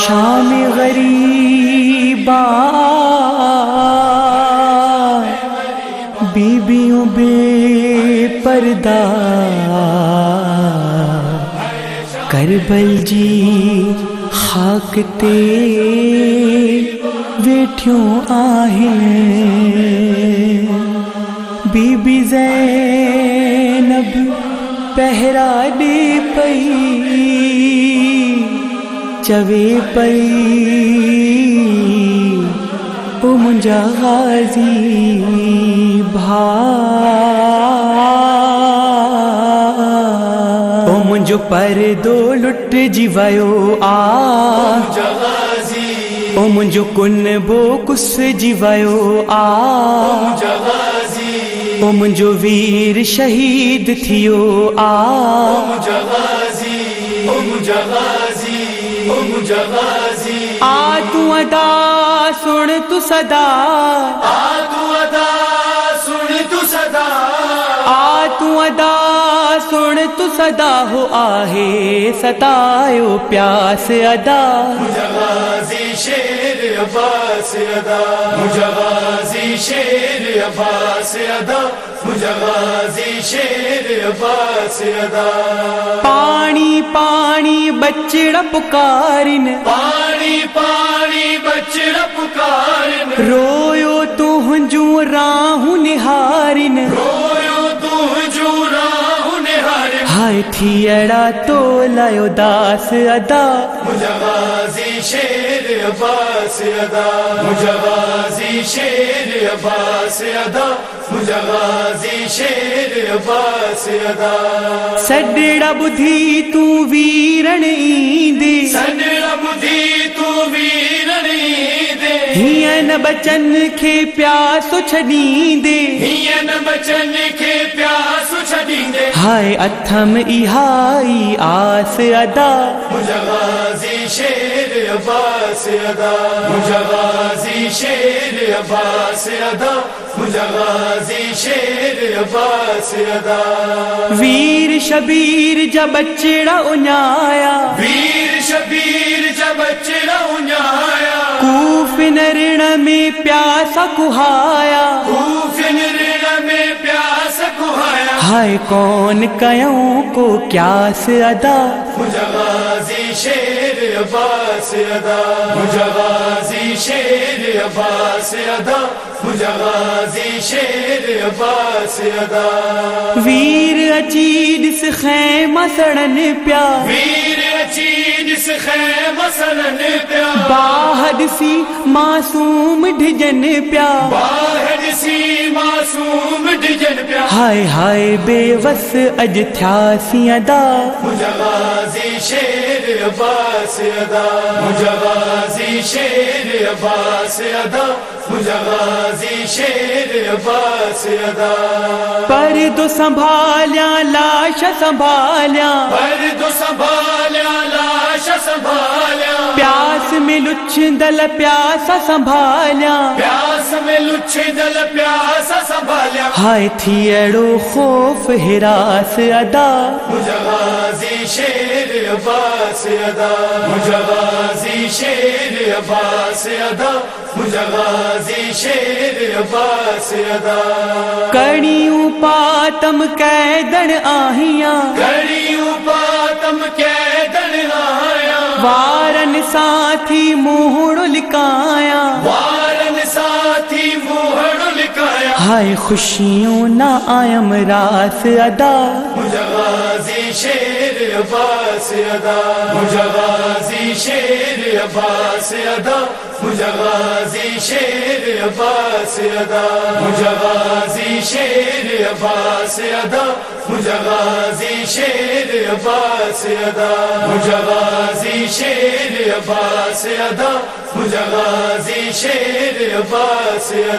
शाम गरीबा बीबियों बेपर्दा करबल जी खाक ते वेठियों आहिन। बीबी ज़ैनब पहरा दे पई चवे पई ओ मुंजा गाज़ी भा ओ मुंजो परदो लुट जी वयो आ ओ मुंजो कुनबो कुस जी वयो आ ओ मुंजो वीर शहीद थियो आ आ तू अदा सुन तू सदा आ तू अदा सुन तू सदा आ तू अदा सुन तू सदा हो आहे सतायो प्यास अदा मुजावाजी शेर अब्बास अदा मुजावाजी शेर अब्बास अदा मुजावाजी शेर अब्बास अदा। पानी पानी बचड़ा पुकारिन पानी पानी बचड़ा पुकारिन रोयो तू हुंजू राहु निहारिन रोयो तू जो राहु निहारिन हाय थियड़ा तो लायो दास अदा मुजावाजी शेर अब्बास अदा मुजावाजी शेर अब्बास अदा मुजावाजी शेर अब्बास अदा। सडड़ा बुधी तू वीरण ईंदे सडड़ा बुधी तू वीरण ईंदे हियन बचन खे प्यासो छॾींदे हियन बचन खे प्यासो छॾींदे हाय अथम इहाई आस अदा मुजावाजी शेर अब्बास अदा मुजावाजी शेर अब्बास अदा मुजावाजी शेर अब्बास अदा। वीर शबीर जब बचड़ा उन्याया वीर शबीर जब बचड़ा उन्याया कूफ नरण में प्यासा कुहाया कूफिन ऋण में प्यास कुहाया हाय कौन कयों को क्यास अदा मुजावाजी शेर अब्बास अदा मुजावाजी शेर अब्बास अदा मुजावाजी शेर अब्बास अदा। वीर अचीद से खैमा सड़न प्या वीर अचीद से खैमा सड़न प्या बाहद सी मासूम ढिजन प्या बाहर सी मासूम डिजन प्या हाय हाय बेवस अज थ्यासी अदा मुजावाजी शेर अब्बास अदा मुजावाजी शेर अब्बास अदा मुजावाजी शेर अब्बास अदा। पर दो संभाल्या लाश संभाल्या पर दो संभाल्या लाश संभाल्या प्यास में लुच्छदल प्यासा संभाल्या प्यास में लुच्छे दल प्यास संभाल्या हाय थियड़ो खौफ हिरास अदा मुजावाजी शेर अब्बास अदा मुजावाजी शेर अब्बास अदा मुजावाजी शेर अब्बास अदा। कड़ियूं पातम कैदन आहियां कड़ियूं पातम कैदन आया वारन साथी मुहड़ लिकाया वारन साथी मुहड़ लिकाया हाय खुशियों ना आयम रास अदा मुजावाजी शेर अब्बास अदा मुजावाजी शेर अब्बास अदा मुजावाजी शेर अब्बास अदा मुजावाजी शेर अब्बास अदा मुजावाजी शेर अब्बास अदा मुजावाजी शेर अब्बास अदा मुजावाजी शेर अब्बास।